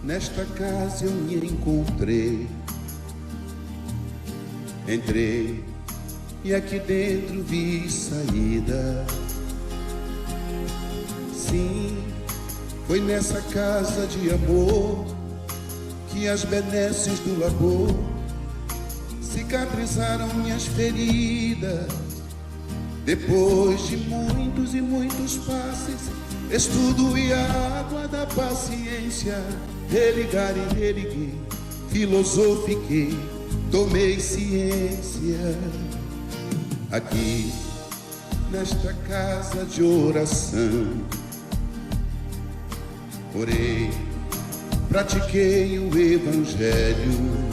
Nesta casa eu me encontrei. Entrei e aqui dentro vi saída. Sim, foi nessa casa de amor que as benesses do labor cicatrizaram minhas feridas. Depois de muitos e muitos passes, estudo e a água da paciência, religar e religuei, filosofiquei, tomei ciência. Aqui, nesta casa de oração, orei, pratiquei o evangelho.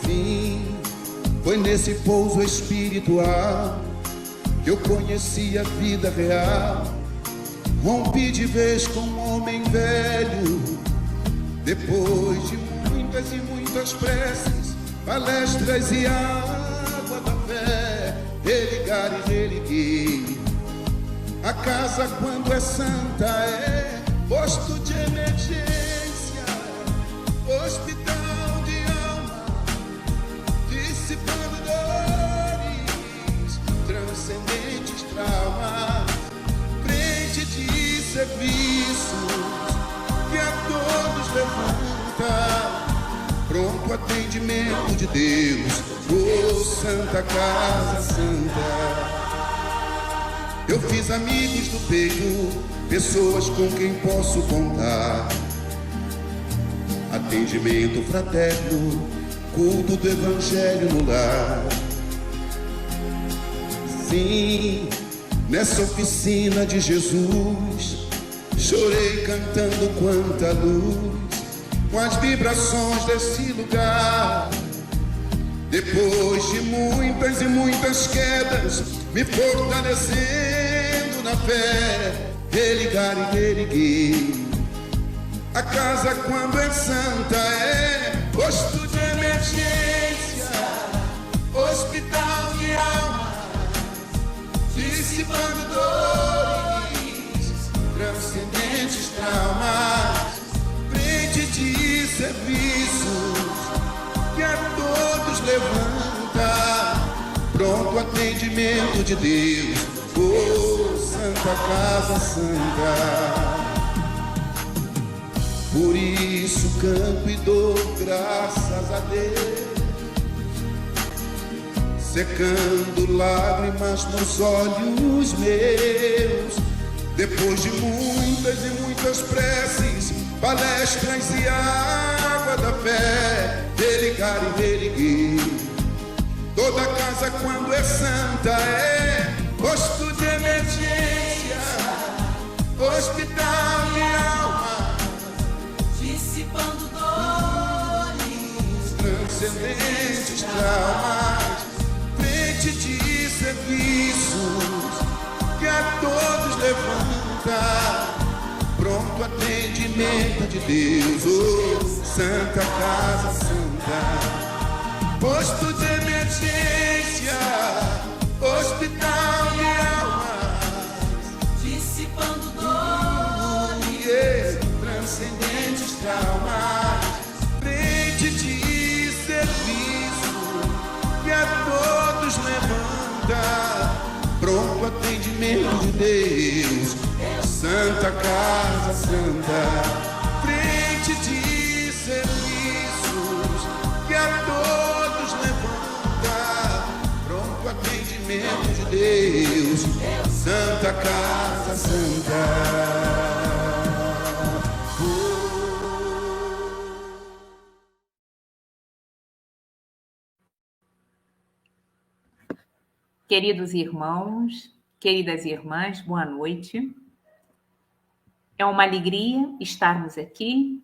Sim, foi nesse pouso espiritual que eu conheci a vida real. Rompi de vez com um homem velho. Depois de muitas e muitas preces, palestras e água da fé, religar e religuei. A casa, quando é santa, é posto de emergência, hospital de alma, dissipando dores, transcendentes traumas, frente de serviços que a todos levanta, pronto atendimento de Deus, oh Santa Casa Santa. Eu fiz amigos do peito, pessoas com quem posso contar. Atendimento fraterno, culto do evangelho no lar. Sim, nessa oficina de Jesus, chorei cantando quanta luz, com as vibrações desse lugar. Depois de muitas e muitas quedas, me fortalecendo na fé, religar e religuei. A casa, quando é santa, é posto de emergência, hospital de alma, dissipando dores, transcendentes traumas, frente de serviços que a todos levanta, pronto atendimento de Deus, oh Santa Casa Santa. Por isso canto e dou graças a Deus, secando lágrimas nos olhos meus. Depois de muitas e muitas preces, palestras e água da fé, religar e religuei. Toda casa, quando é santa, é posto de emergência, hospital de alma, dissipando dores, transcendentes traumas, frente de serviços que a todos levanta, pronto atendimento de Deus, oh Santa Casa Santa. Posto de emergência, hospital de almas, dissipando dores, transcendentes traumas, frente de serviço que a todos levanta, pronto atendimento de Deus, Santa Casa Santa. Frente de serviços que a todos levanta, pronto atendimento de Deus, Santa Casa Santa. Queridos irmãos, queridas irmãs, boa noite. É uma alegria estarmos aqui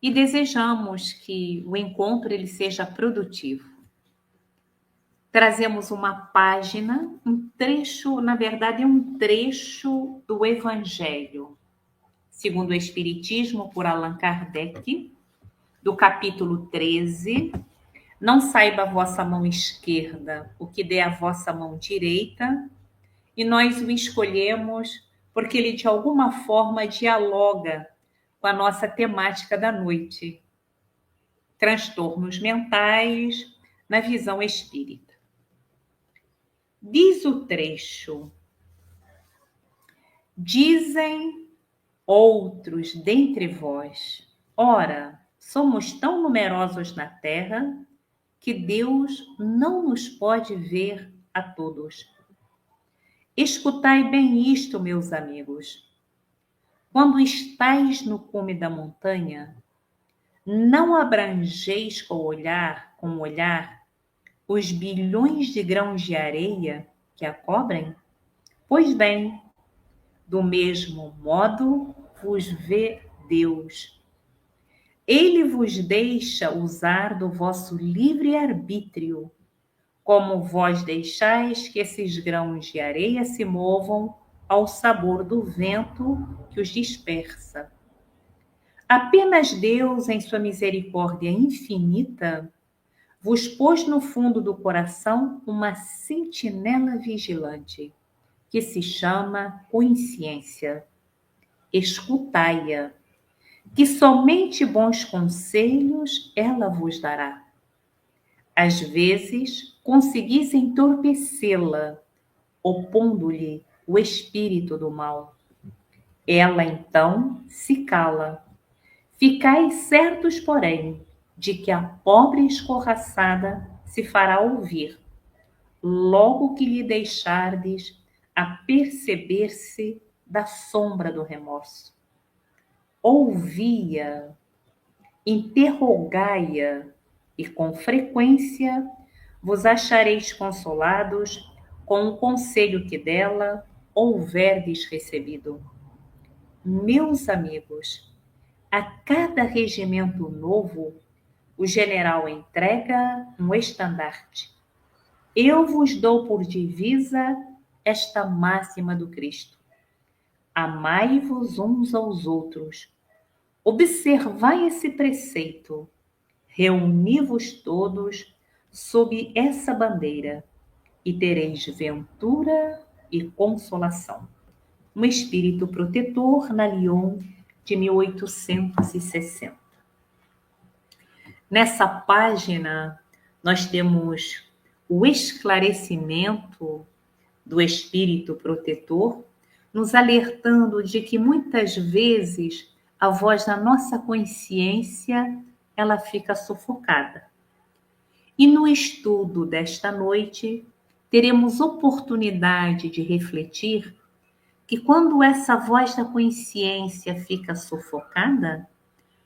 e desejamos que o encontro ele seja produtivo. Trazemos uma página, um trecho, na verdade, um trecho do Evangelho, segundo o Espiritismo, por Allan Kardec, do capítulo 13. Não saiba a vossa mão esquerda o que dê a vossa mão direita, e nós o escolhemos porque ele de alguma forma dialoga com a nossa temática da noite: transtornos mentais na visão espírita. Diz o trecho: dizem outros dentre vós, ora, somos tão numerosos na terra que Deus não nos pode ver a todos. Escutai bem isto, meus amigos. Quando estais no cume da montanha, não abrangeis com o olhar, os bilhões de grãos de areia que a cobrem? Pois bem, do mesmo modo vos vê Deus. Ele vos deixa usar do vosso livre-arbítrio, como vós deixais que esses grãos de areia se movam ao sabor do vento que os dispersa. Apenas Deus, em sua misericórdia infinita, vos pôs no fundo do coração uma sentinela vigilante, que se chama consciência. Escutai-a, que somente bons conselhos ela vos dará. Às vezes, conseguis entorpecê-la, opondo-lhe o espírito do mal. Ela, então, se cala. Ficai certos, porém, de que a pobre escorraçada se fará ouvir, logo que lhe deixardes aperceber-se da sombra do remorso. Ouvi-a, interrogai-a, e com frequência vos achareis consolados com o conselho que dela houverdes recebido. Meus amigos, a cada regimento novo, o general entrega um estandarte. Eu vos dou por divisa esta máxima do Cristo: amai-vos uns aos outros. Observai esse preceito. Reuni-vos todos sob essa bandeira e tereis ventura e consolação. Um espírito protetor, na Lyon, de 1860. Nessa página, nós temos o esclarecimento do espírito protetor, nos alertando de que muitas vezes a voz da nossa consciência ela fica sufocada. E no estudo desta noite, teremos oportunidade de refletir que quando essa voz da consciência fica sufocada,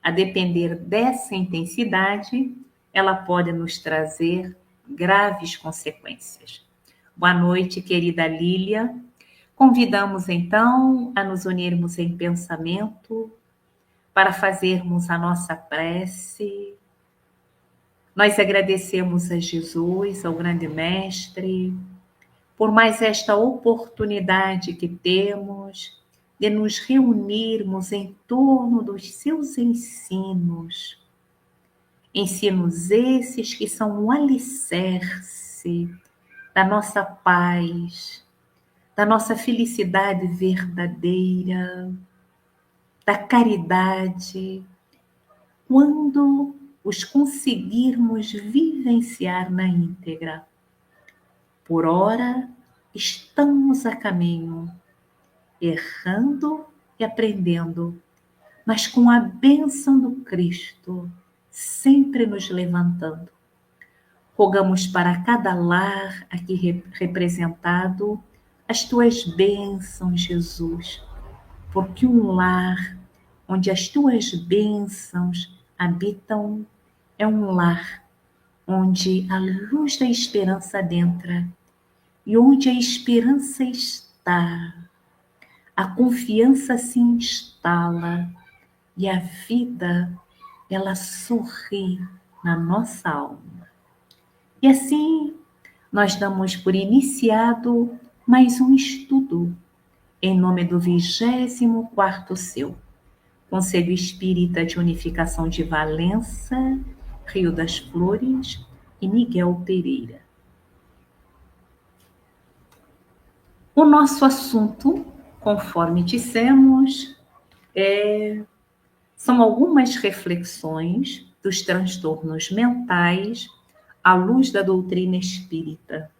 a depender dessa intensidade, ela pode nos trazer graves consequências. Boa noite, querida Lília. Convidamos então a nos unirmos em pensamento para fazermos a nossa prece. Nós agradecemos a Jesus, ao grande Mestre, por mais esta oportunidade que temos de nos reunirmos em torno dos seus ensinos. Ensinos esses que são o alicerce da nossa paz, da nossa felicidade verdadeira, da caridade, quando os conseguirmos vivenciar na íntegra. Por ora, estamos a caminho, errando e aprendendo, mas com a bênção do Cristo, sempre nos levantando. Rogamos para cada lar aqui representado as tuas bênçãos, Jesus, porque um lar onde as tuas bênçãos habitam é um lar onde a luz da esperança adentra e onde a esperança está, a confiança se instala e a vida, ela sorri na nossa alma. E assim, nós damos por iniciado mais um estudo, em nome do 24º seu, Conselho Espírita de Unificação de Valença, Rio das Flores e Miguel Pereira. O nosso assunto conforme dissemos, são algumas reflexões dos transtornos mentais à luz da doutrina espírita.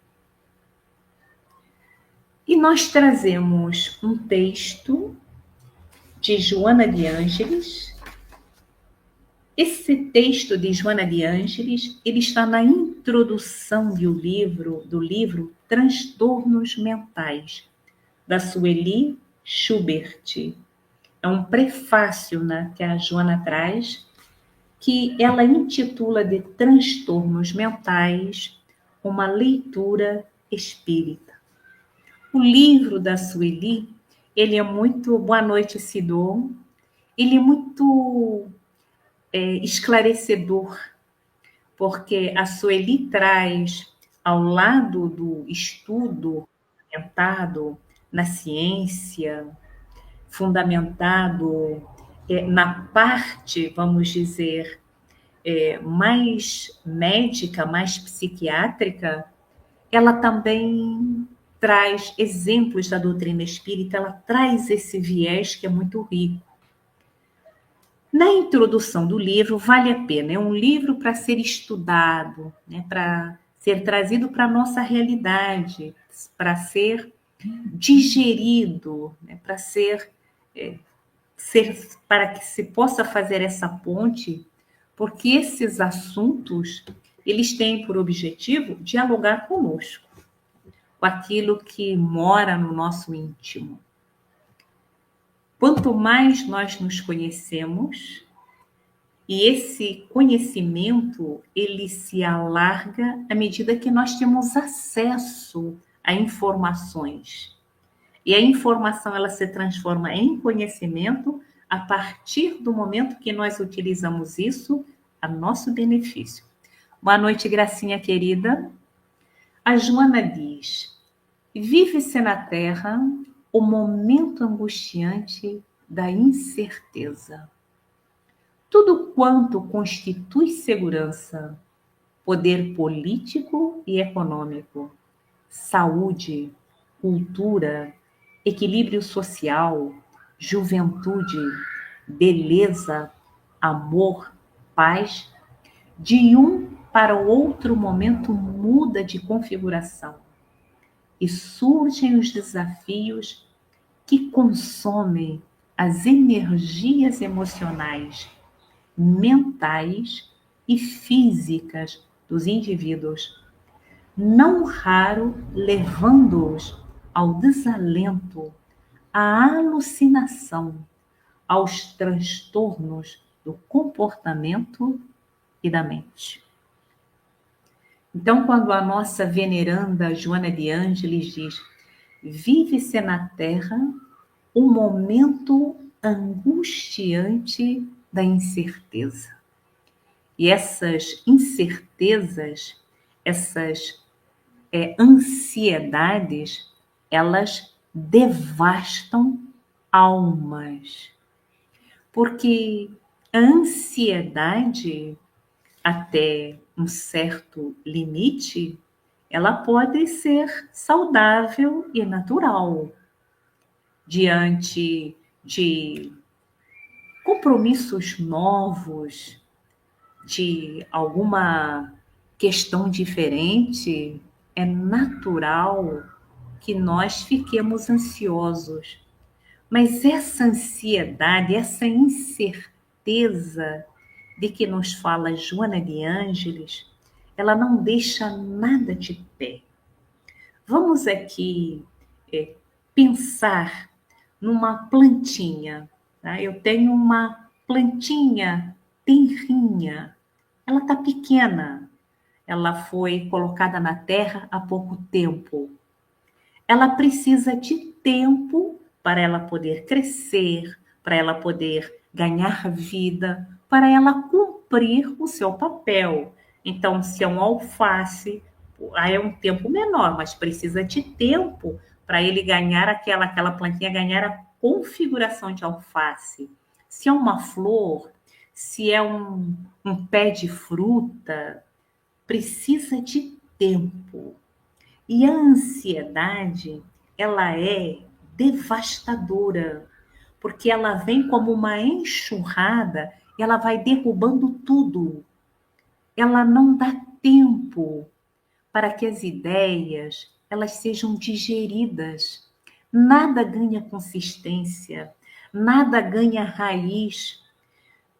E nós trazemos um texto de Joana de Ângeles. Esse texto de Joana de Ângeles, ele está na introdução do livro Transtornos Mentais, da Sueli Schubert. É um prefácio, né, que a Joana traz, que ela intitula de Transtornos Mentais, uma leitura espírita. O livro da Sueli, ele é muito... Boa noite, Sidor. Ele é muito esclarecedor, porque a Sueli traz, ao lado do estudo fundamentado na ciência, fundamentado na parte, vamos dizer, mais médica, mais psiquiátrica, ela também traz exemplos da doutrina espírita, ela traz esse viés que é muito rico. Na introdução do livro, vale a pena, é um livro para ser estudado, né, para ser trazido para a nossa realidade, para ser digerido, né, para que se possa fazer essa ponte, porque esses assuntos, eles têm por objetivo dialogar conosco, com aquilo que mora no nosso íntimo. Quanto mais nós nos conhecemos, e esse conhecimento, ele se alarga à medida que nós temos acesso a informações. E a informação, ela se transforma em conhecimento a partir do momento que nós utilizamos isso a nosso benefício. Boa noite, Gracinha querida. A Joana diz: vive-se na Terra o momento angustiante da incerteza. Tudo quanto constitui segurança, poder político e econômico, saúde, cultura, equilíbrio social, juventude, beleza, amor, paz, de um para o outro momento muda de configuração e surgem os desafios que consomem as energias emocionais, mentais e físicas dos indivíduos, não raro levando-os ao desalento, à alucinação, aos transtornos do comportamento e da mente. Então, quando a nossa veneranda Joana de Ângeles diz: vive-se na Terra o momento angustiante da incerteza. E essas incertezas, essas ansiedades, elas devastam almas. Porque a ansiedade, até um certo limite, ela pode ser saudável e natural. Diante de compromissos novos, de alguma questão diferente, é natural que nós fiquemos ansiosos. Mas essa ansiedade, essa incerteza de que nos fala Joana de Ângeles, ela não deixa nada de pé. Vamos aqui pensar numa plantinha. Tá? Eu tenho uma plantinha tenrinha, ela está pequena, ela foi colocada na terra há pouco tempo. Ela precisa de tempo para ela poder crescer, para ela poder ganhar vida, para ela cumprir o seu papel. Então, se é um alface, aí é um tempo menor, mas precisa de tempo para ele ganhar aquela plantinha ganhar a configuração de alface. Se é uma flor, se é um pé de fruta, precisa de tempo. E a ansiedade, ela é devastadora, porque ela vem como uma enxurrada e ela vai derrubando tudo. Ela não dá tempo para que as ideias elas sejam digeridas. Nada ganha consistência, nada ganha raiz.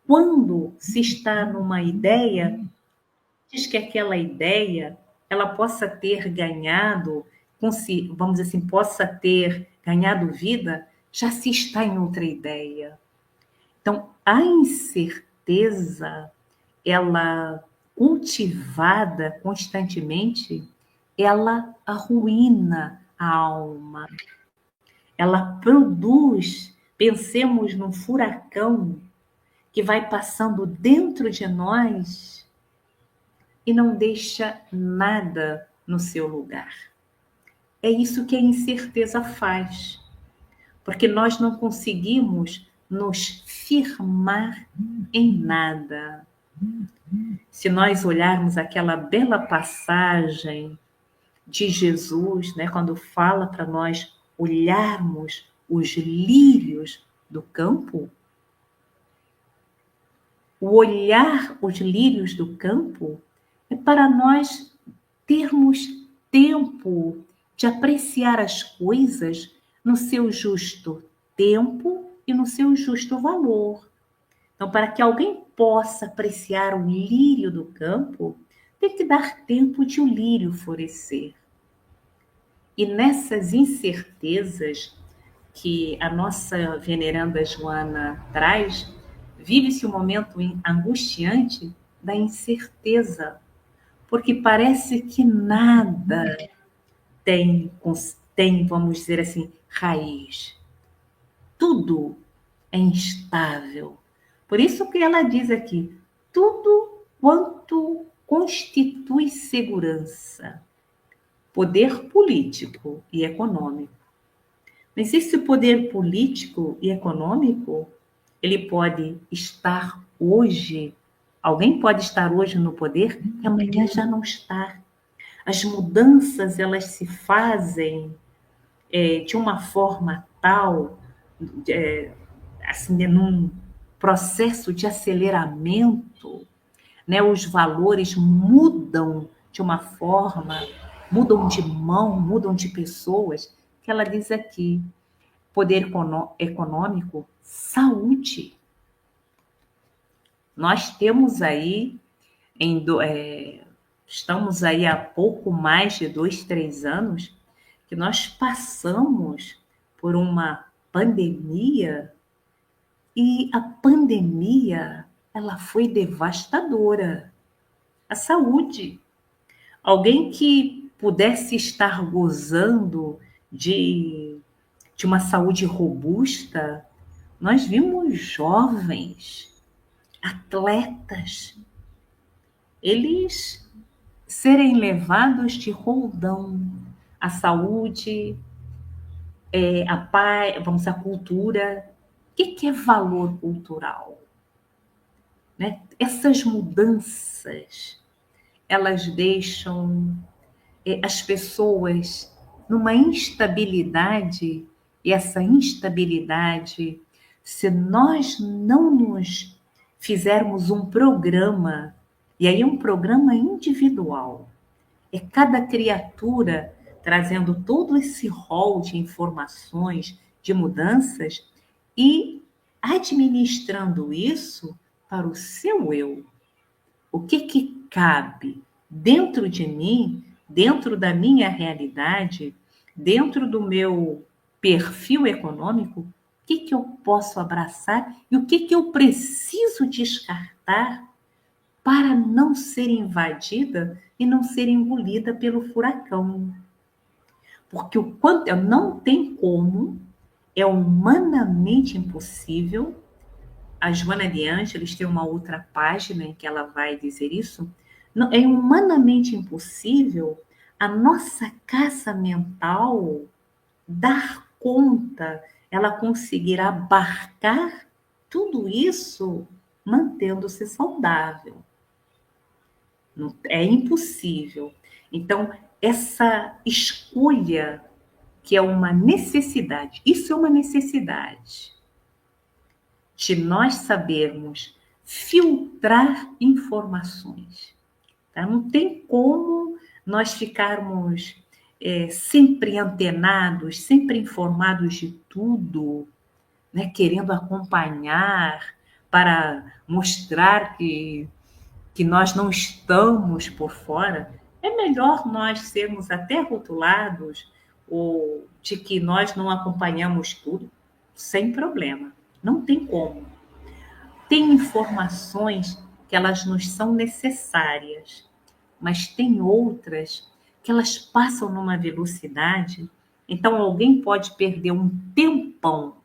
Quando se está numa ideia, diz que aquela ideia ela possa ter ganhado, vamos dizer assim, possa ter ganhado vida, já se está em outra ideia. Então, a incerteza, ela cultivada constantemente, ela arruína a alma. Ela produz, pensemos num furacão que vai passando dentro de nós e não deixa nada no seu lugar. É isso que a incerteza faz, porque nós não conseguimos nos firmar em nada. Se nós olharmos aquela bela passagem de Jesus, né, quando fala para nós olharmos os lírios do campo, o olhar os lírios do campo é para nós termos tempo de apreciar as coisas no seu justo tempo e no seu justo valor. Então, para que alguém possa apreciar o lírio do campo, tem que dar tempo de o lírio florescer. E nessas incertezas que a nossa veneranda Joana traz, vive-se um momento angustiante da incerteza, porque parece que nada tem, vamos dizer assim, raiz. Tudo é instável. Por isso que ela diz aqui, tudo quanto constitui segurança, poder político e econômico. Mas esse poder político e econômico, ele pode estar hoje, alguém pode estar hoje no poder e amanhã já não estar. As mudanças, elas se fazem de uma forma tal, assim, num processo de aceleramento, né? Os valores mudam de uma forma, mudam de mão, mudam de pessoas, que ela diz aqui, poder econômico, saúde. Nós temos aí, estamos aí há pouco mais de 2, 3 anos, que nós passamos por uma pandemia e a pandemia, ela foi devastadora. A saúde. Alguém que pudesse estar gozando de uma saúde robusta, nós vimos jovens, atletas, eles serem levados de roldão. A saúde, a paz, vamos dizer, a cultura. O que é valor cultural? Né? Essas mudanças, elas deixam as pessoas numa instabilidade, e essa instabilidade, se nós não nos fizermos um programa, e aí é um programa individual, é cada criatura trazendo todo esse rol de informações, de mudanças, e administrando isso para o seu eu. O que cabe dentro de mim, dentro da minha realidade, dentro do meu perfil econômico, o que eu posso abraçar e o que eu preciso descartar para não ser invadida e não ser engolida pelo furacão. Porque o quanto não tem como, é humanamente impossível. A Joana de Ângeles tem uma outra página em que ela vai dizer isso. Não, é humanamente impossível a nossa casa mental dar conta, ela conseguir abarcar tudo isso mantendo-se saudável. É impossível. Então, essa escolha que é uma necessidade. Isso é uma necessidade de nós sabermos filtrar informações. Tá? Não tem como nós ficarmos sempre antenados, sempre informados de tudo, né? Querendo acompanhar para mostrar que nós não estamos por fora. É melhor nós sermos até rotulados ou de que nós não acompanhamos tudo, sem problema. Não tem como. Tem informações que elas nos são necessárias, mas tem outras que elas passam numa velocidade. Então, alguém pode perder um tempão,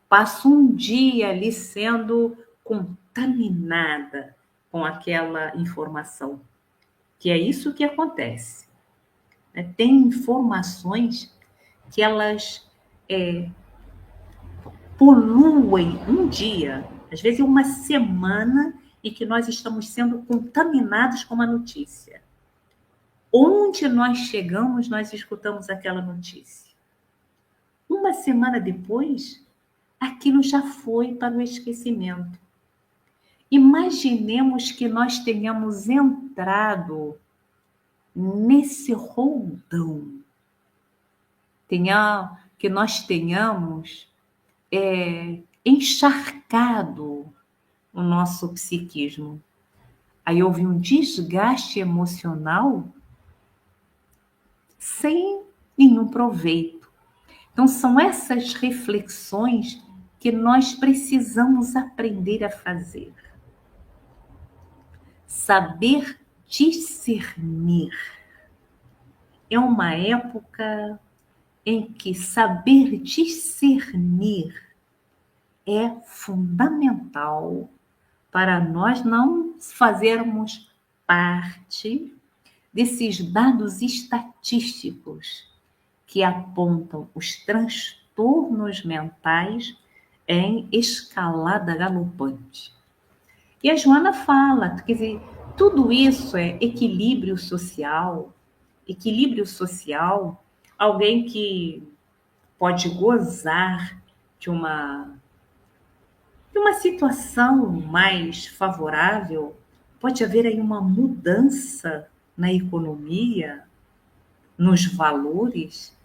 passa um dia ali sendo contaminada com aquela informação, que é isso que acontece. Tem informações que elas poluem um dia, às vezes uma semana, em que nós estamos sendo contaminados com uma notícia. Onde nós chegamos, nós escutamos aquela notícia. Uma semana depois, aquilo já foi para o esquecimento. Imaginemos que nós tenhamos entrado nesse roldão, que nós tenhamos encharcado o nosso psiquismo. Aí houve um desgaste emocional sem nenhum proveito. Então, são essas reflexões que nós precisamos aprender a fazer. Saber discernir. É uma época em que saber discernir é fundamental para nós não fazermos parte desses dados estatísticos que apontam os transtornos mentais em escalada galopante. E a Joana fala, quer dizer, tudo isso é equilíbrio social. Equilíbrio social, alguém que pode gozar de uma situação mais favorável, pode haver aí uma mudança na economia, nos valores,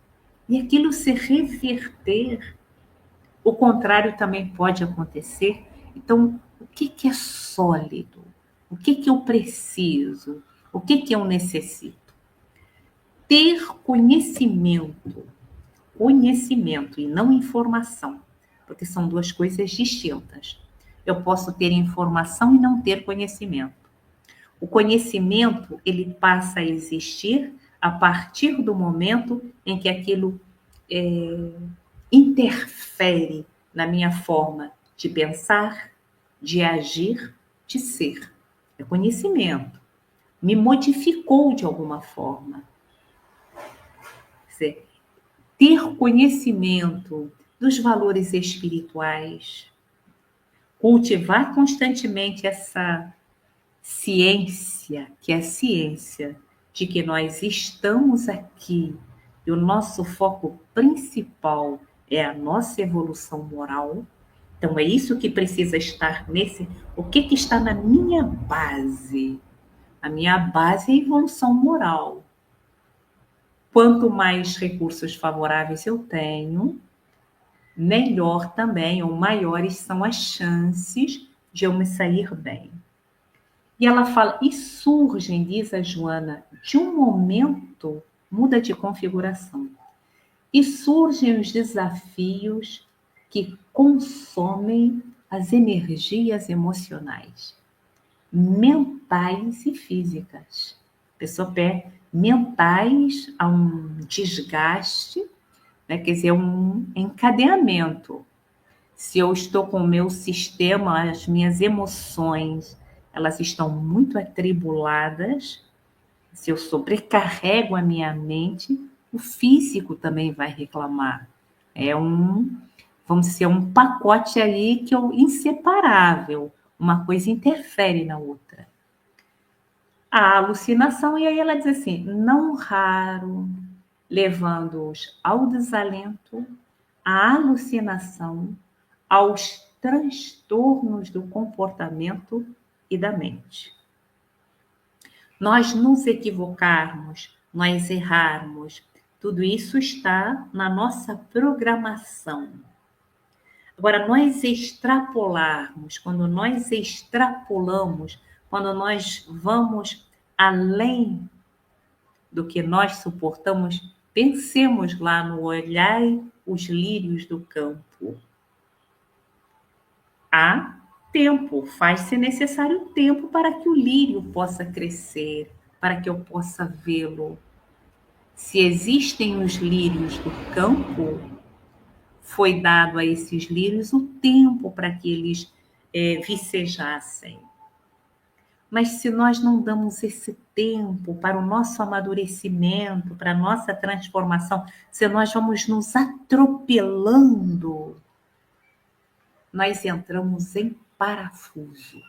e aquilo se reverter. O contrário também pode acontecer. Então, o que é sólido? O que eu preciso? O que eu necessito? Ter conhecimento e não informação, porque são duas coisas distintas. Eu posso ter informação e não ter conhecimento. O conhecimento, ele passa a existir a partir do momento em que aquilo interfere na minha forma de pensar, de agir, de ser. É conhecimento. Me modificou de alguma forma. Quer dizer, ter conhecimento dos valores espirituais, cultivar constantemente essa ciência, que é a ciência de que nós estamos aqui e o nosso foco principal é a nossa evolução moral. Então, é isso que precisa estar o que está na minha base? A minha base é a evolução moral. Quanto mais recursos favoráveis eu tenho, melhor também, ou maiores são as chances de eu me sair bem. E ela fala, e surgem, diz a Joana, de um momento, muda de configuração, e surgem os desafios que consomem as energias emocionais, mentais e físicas. Pessoa mentais a um desgaste, né? Quer dizer, um encadeamento. Se eu estou com o meu sistema, as minhas emoções, elas estão muito atribuladas, se eu sobrecarrego a minha mente, o físico também vai reclamar. Vamos dizer, um pacote ali que é inseparável. Uma coisa interfere na outra. A alucinação, e aí ela diz assim, não raro, levando-os ao desalento, à alucinação, aos transtornos do comportamento e da mente. Nós nos equivocarmos, nós errarmos, tudo isso está na nossa programação. Agora, nós extrapolarmos, quando nós extrapolamos, quando nós vamos além do que nós suportamos, pensemos lá no olhai os lírios do campo. Há tempo, faz-se necessário tempo para que o lírio possa crescer, para que eu possa vê-lo. Se existem os lírios do campo, foi dado a esses lírios o tempo para que eles vicejassem. Mas se nós não damos esse tempo para o nosso amadurecimento, para a nossa transformação, se nós vamos nos atropelando, nós entramos em parafuso.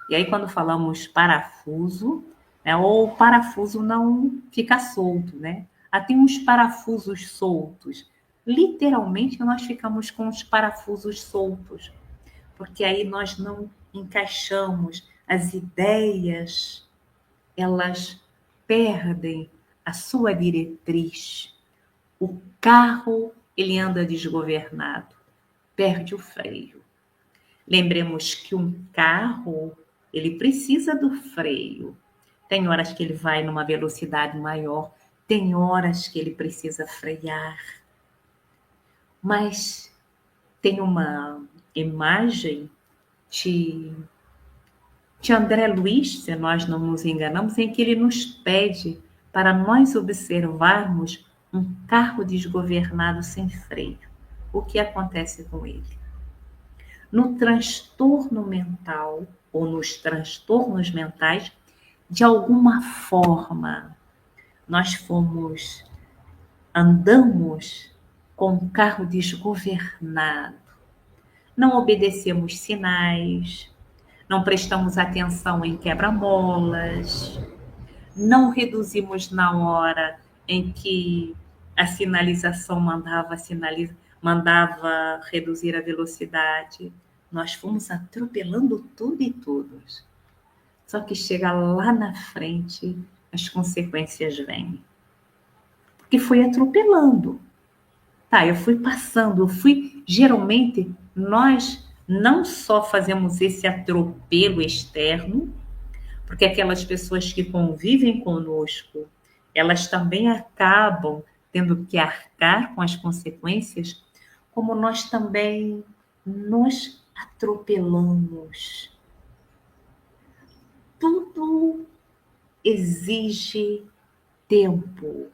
E aí, quando falamos parafuso, né, ou o parafuso não fica solto, né? Tem uns parafusos soltos. Literalmente, nós ficamos com os parafusos soltos, porque aí nós não encaixamos as ideias, elas perdem a sua diretriz. O carro, ele anda desgovernado, perde o freio. Lembremos que um carro, ele precisa do freio. Tem horas que ele vai numa velocidade maior, tem horas que ele precisa frear. Mas tem uma imagem de André Luiz, se nós não nos enganamos, em que ele nos pede para nós observarmos um carro desgovernado sem freio. O que acontece com ele? No transtorno mental ou nos transtornos mentais, de alguma forma, nós andamos com um carro desgovernado. Não obedecemos sinais, não prestamos atenção em quebra-molas, não reduzimos na hora em que a sinalização mandava reduzir a velocidade. Nós fomos atropelando tudo e todos. Só que chega lá na frente, as consequências vêm. Porque foi atropelando. Eu fui passando, geralmente, nós não só fazemos esse atropelo externo, porque aquelas pessoas que convivem conosco, elas também acabam tendo que arcar com as consequências, como nós também nos atropelamos. Tudo exige tempo.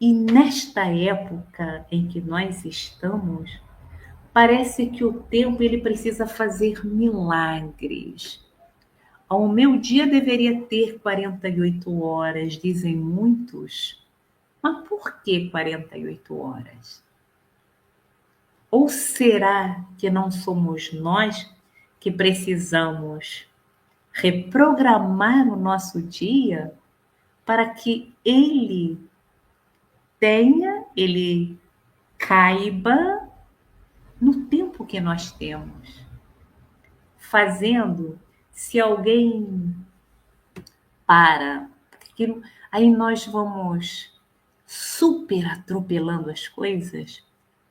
E nesta época em que nós estamos, parece que o tempo ele precisa fazer milagres. O meu dia deveria ter 48 horas, dizem muitos. Mas por que 48 horas? Ou será que não somos nós que precisamos reprogramar o nosso dia para que ele caiba no tempo que nós temos? Fazendo, se alguém para, aí nós vamos super atropelando as coisas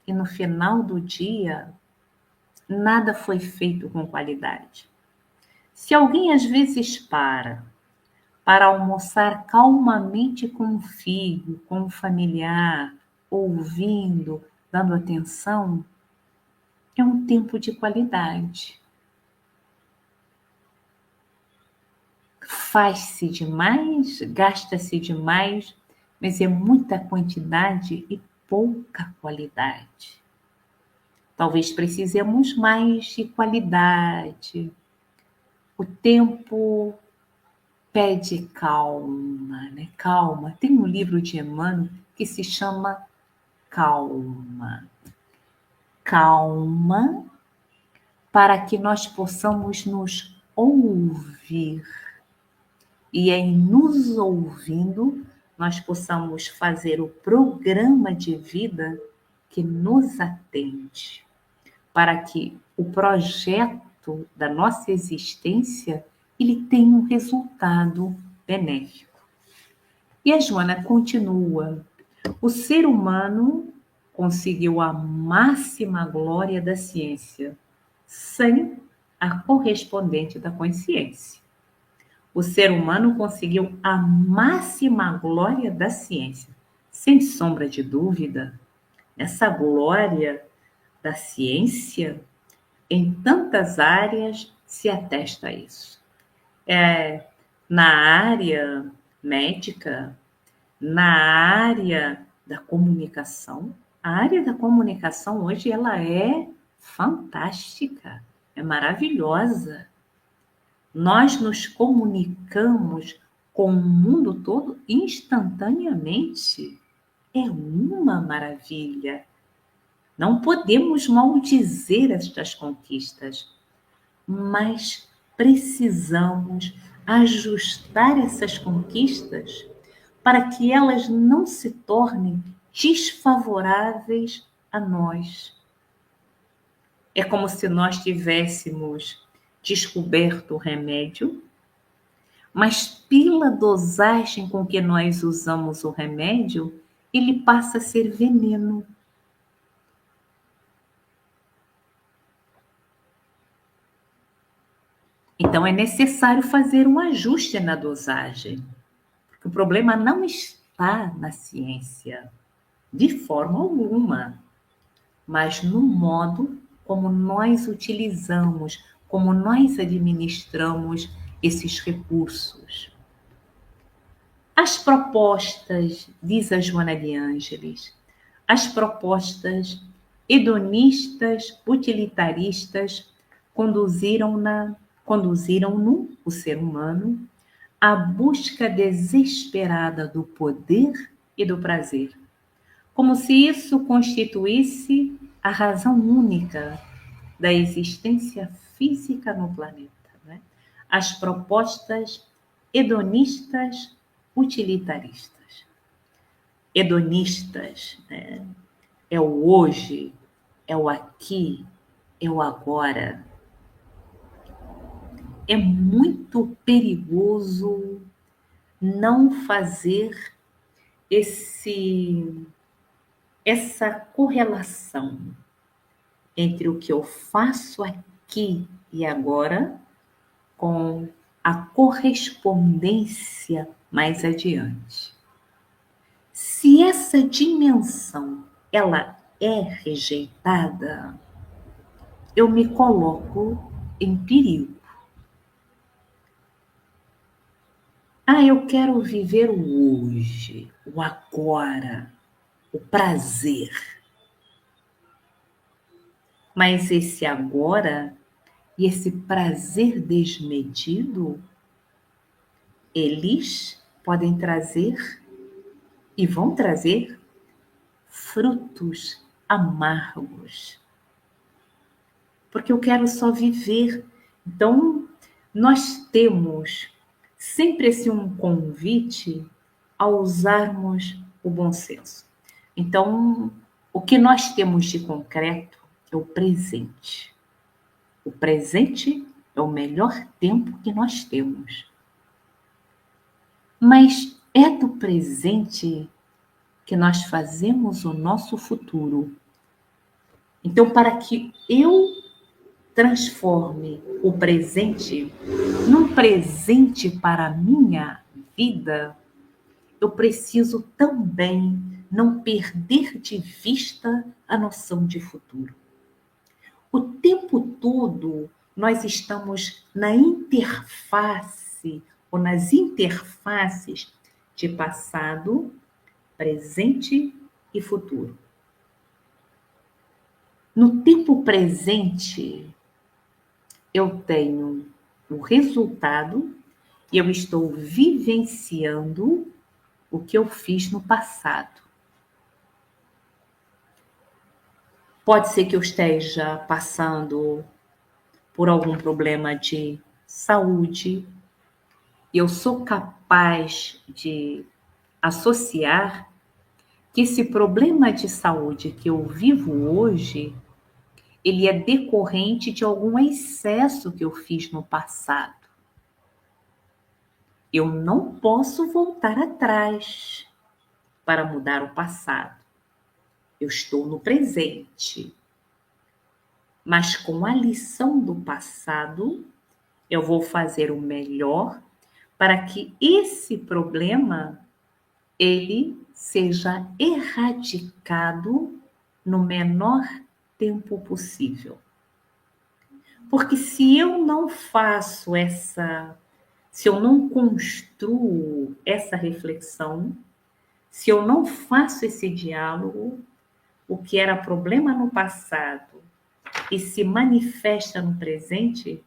e no final do dia nada foi feito com qualidade. Se alguém às vezes para almoçar calmamente com um filho, com um familiar, ouvindo, dando atenção, é um tempo de qualidade. Faz-se demais, gasta-se demais, mas é muita quantidade e pouca qualidade. Talvez precisemos mais de qualidade. O tempo pede calma, né? Calma. Tem um livro de Emmanuel que se chama Calma. Calma para que nós possamos nos ouvir. E em nos ouvindo, nós possamos fazer o programa de vida que nos atende, para que o projeto da nossa existência ele tenha um resultado benéfico. E a Joana continua: o ser humano conseguiu a máxima glória da ciência, sem a correspondente da consciência. O ser humano conseguiu a máxima glória da ciência, sem sombra de dúvida. Essa glória da ciência, em tantas áreas, se atesta a isso. Na área médica, na área da comunicação. A área da comunicação hoje ela é fantástica, é maravilhosa. Nós nos comunicamos com o mundo todo instantaneamente. É uma maravilha. Não podemos maldizer estas conquistas, mas precisamos ajustar essas conquistas para que elas não se tornem desfavoráveis a nós. É como se nós tivéssemos descoberto o remédio, mas pela dosagem com que nós usamos o remédio, ele passa a ser veneno. Então é necessário fazer um ajuste na dosagem. O problema não está na ciência, de forma alguma, mas no modo como nós utilizamos, como nós administramos esses recursos. As propostas, diz a Joana de Ângeles, as propostas hedonistas, utilitaristas, conduziram-no, o ser humano, a busca desesperada do poder e do prazer, como se isso constituísse a razão única da existência física no planeta. Né? As propostas hedonistas utilitaristas. Hedonistas, né? É o hoje, é o aqui, é o agora. É muito perigoso não fazer essa correlação entre o que eu faço aqui e agora com a correspondência mais adiante. Se essa dimensão ela é rejeitada, eu me coloco em perigo. Eu quero viver o hoje, o agora, o prazer. Mas esse agora e esse prazer desmedido, eles podem trazer e vão trazer frutos amargos. Porque eu quero só viver. Então, nós temos sempre um convite a usarmos o bom senso. Então, o que nós temos de concreto é o presente. O presente é o melhor tempo que nós temos. Mas é do presente que nós fazemos o nosso futuro. Então, para que eu transforme o presente num presente para a minha vida, eu preciso também não perder de vista a noção de futuro. O tempo todo nós estamos na interface ou nas interfaces de passado, presente e futuro. No tempo presente, eu tenho o resultado e eu estou vivenciando o que eu fiz no passado. Pode ser que eu esteja passando por algum problema de saúde. Eu sou capaz de associar que esse problema de saúde que eu vivo hoje, ele é decorrente de algum excesso que eu fiz no passado. Eu não posso voltar atrás para mudar o passado. Eu estou no presente. Mas com a lição do passado, eu vou fazer o melhor para que esse problema ele seja erradicado no menor tempo possível. Porque se eu não faço se eu não construo essa reflexão, se eu não faço esse diálogo, o que era problema no passado e se manifesta no presente,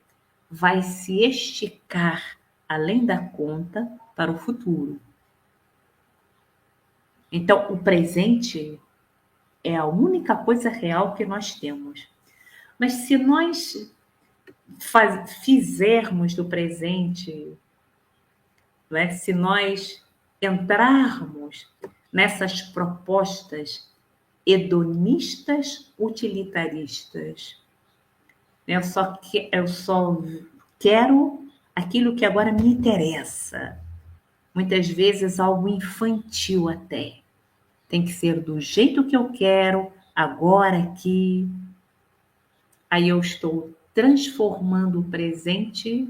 vai se esticar além da conta para o futuro. Então, o presente é a única coisa real que nós temos. Mas se nós fizermos do presente, né, se nós entrarmos nessas propostas hedonistas utilitaristas, eu só quero aquilo que agora me interessa. Muitas vezes algo infantil até. Tem que ser do jeito que eu quero, agora aqui. Aí eu estou transformando o presente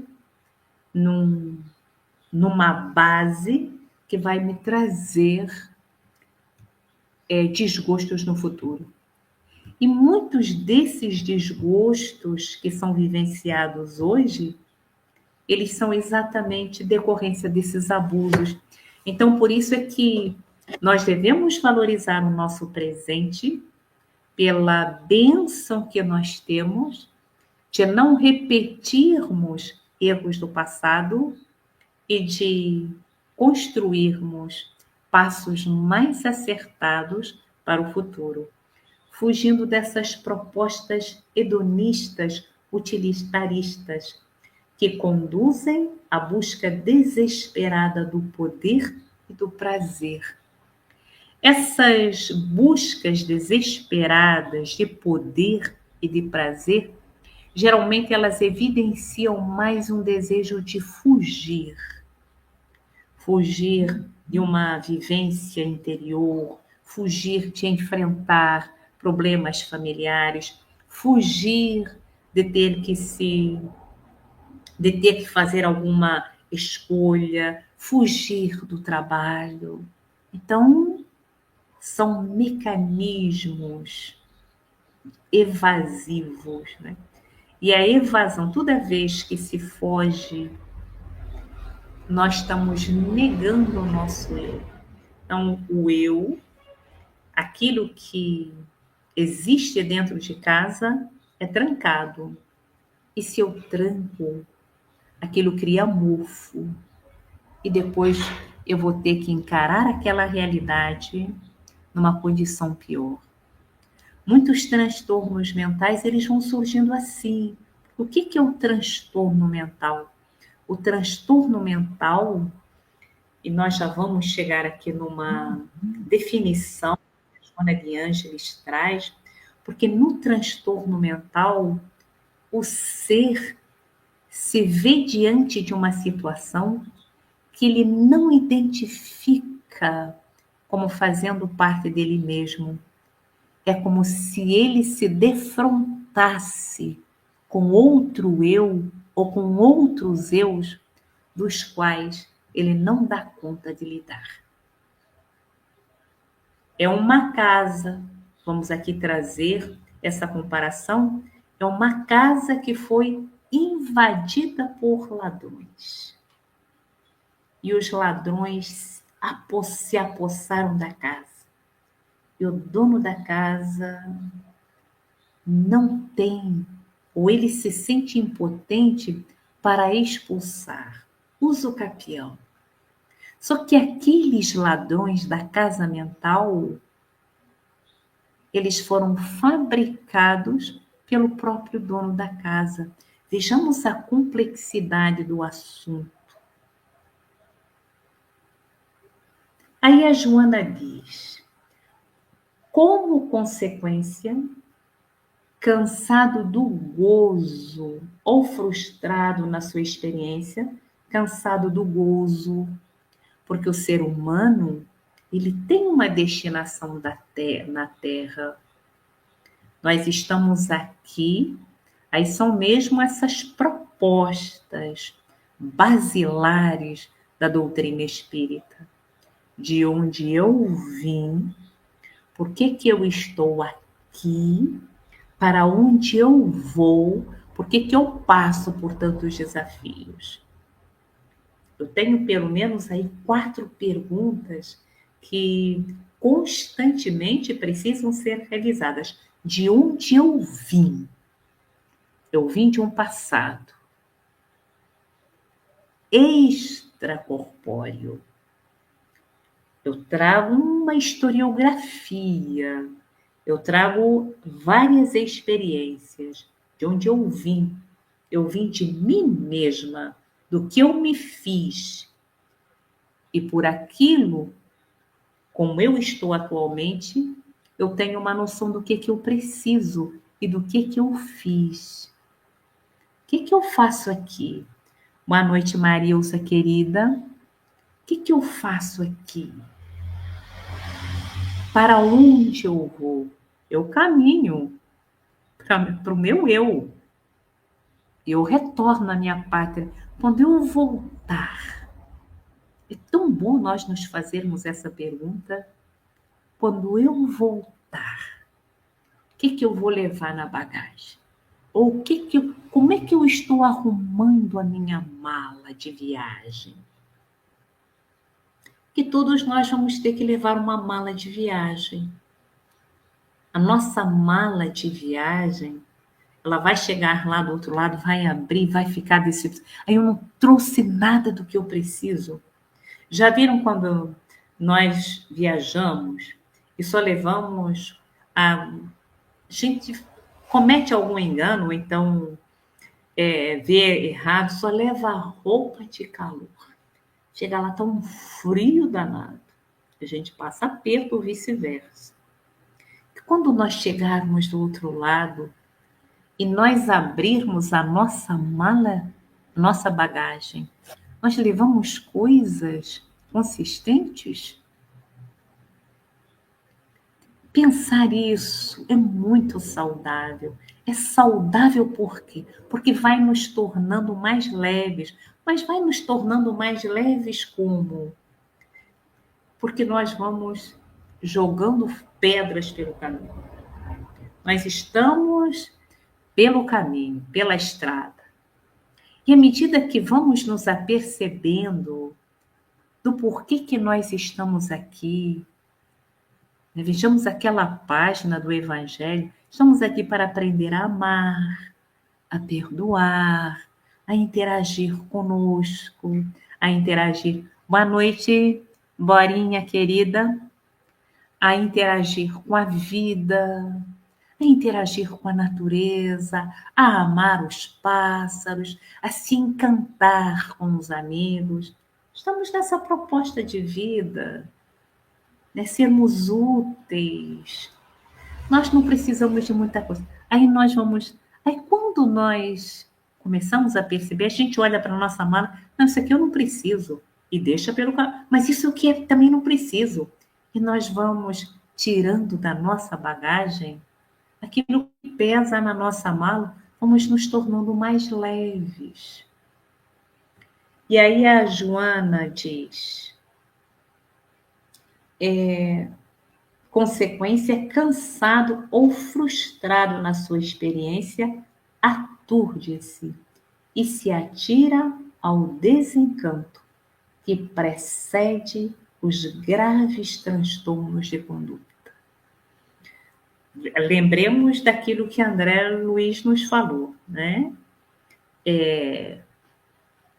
numa base que vai me trazer desgostos no futuro. E muitos desses desgostos que são vivenciados hoje, eles são exatamente decorrência desses abusos. Então, por isso é que nós devemos valorizar o nosso presente pela bênção que nós temos de não repetirmos erros do passado e de construirmos passos mais acertados para o futuro, fugindo dessas propostas hedonistas, utilitaristas, que conduzem à busca desesperada do poder e do prazer. Essas buscas desesperadas de poder e de prazer, geralmente elas evidenciam mais um desejo de fugir de uma vivência interior, fugir de enfrentar problemas familiares, fugir de ter que fazer alguma escolha, fugir do trabalho. Então, são mecanismos evasivos, né? E a evasão, toda vez que se foge, nós estamos negando o nosso eu. Então, o eu, aquilo que existe dentro de casa, é trancado. E se eu tranco, aquilo cria mofo. E depois eu vou ter que encarar aquela realidade numa condição pior. Muitos transtornos mentais, eles vão surgindo assim. O que é o transtorno mental? O transtorno mental, e nós já vamos chegar aqui numa definição que a Joana de Ângeles traz, porque no transtorno mental, o ser se vê diante de uma situação que ele não identifica como fazendo parte dele mesmo. É como se ele se defrontasse com outro eu ou com outros eus dos quais ele não dá conta de lidar. É uma casa, vamos aqui trazer essa comparação, é uma casa que foi invadida por ladrões. E os ladrões se apossaram da casa. E o dono da casa não tem, ou ele se sente impotente para expulsar. Usa o capião. Só que aqueles ladrões da casa mental, eles foram fabricados pelo próprio dono da casa. Vejamos a complexidade do assunto. Aí a Joana diz: como consequência, cansado do gozo ou frustrado na sua experiência, cansado do gozo, porque o ser humano, ele tem uma destinação na Terra. Nós estamos aqui, aí são mesmo essas propostas basilares da doutrina espírita. De onde eu vim, por que eu estou aqui, para onde eu vou, por que eu passo por tantos desafios. Eu tenho pelo menos aí 4 perguntas que constantemente precisam ser realizadas. De onde eu vim? Eu vim de um passado extracorpóreo. Eu trago uma historiografia, eu trago várias experiências. De onde eu vim? Eu vim de mim mesma, do que eu me fiz. E por aquilo, como eu estou atualmente, eu tenho uma noção do que eu preciso e do que eu fiz. O que eu faço aqui? Boa noite, Marilsa, querida. O que eu faço aqui? Para onde eu vou? Eu caminho para o meu eu. Eu retorno à minha pátria. Quando eu voltar, é tão bom nós nos fazermos essa pergunta. Quando eu voltar, o que eu vou levar na bagagem? Ou como é que eu estou arrumando a minha mala de viagem? Que todos nós vamos ter que levar uma mala de viagem. A nossa mala de viagem, ela vai chegar lá do outro lado, vai abrir, vai ficar desse... Aí eu não trouxe nada do que eu preciso. Já viram quando nós viajamos e só levamos a gente comete algum engano, ou então vê errado, só leva a roupa de calor. Chega lá, tá um frio danado. A gente passa aperto ou vice-versa. Quando nós chegarmos do outro lado e nós abrirmos a nossa mala, nossa bagagem, nós levamos coisas consistentes? Pensar isso é muito saudável. É saudável por quê? Porque vai nos tornando mais leves. Mas vai nos tornando mais leves como? Porque nós vamos jogando pedras pelo caminho. Nós estamos pelo caminho, pela estrada. E à medida que vamos nos apercebendo do porquê que nós estamos aqui, vejamos aquela página do Evangelho. Estamos aqui para aprender a amar, a perdoar, a interagir conosco, a interagir. Boa noite, Borinha querida. A interagir com a vida, a interagir com a natureza, a amar os pássaros, a se encantar com os amigos. Estamos nessa proposta de vida. Sermos úteis. Nós não precisamos de muita coisa. Aí quando nós começamos a perceber, a gente olha para a nossa mala, não, isso aqui eu não preciso, e deixa pelo caminho, mas isso aqui também não preciso. E nós vamos tirando da nossa bagagem aquilo que pesa na nossa mala, vamos nos tornando mais leves. E aí a Joana diz... consequência, cansado ou frustrado na sua experiência, aturde-se e se atira ao desencanto que precede os graves transtornos de conduta. Lembremos daquilo que André Luiz nos falou, né?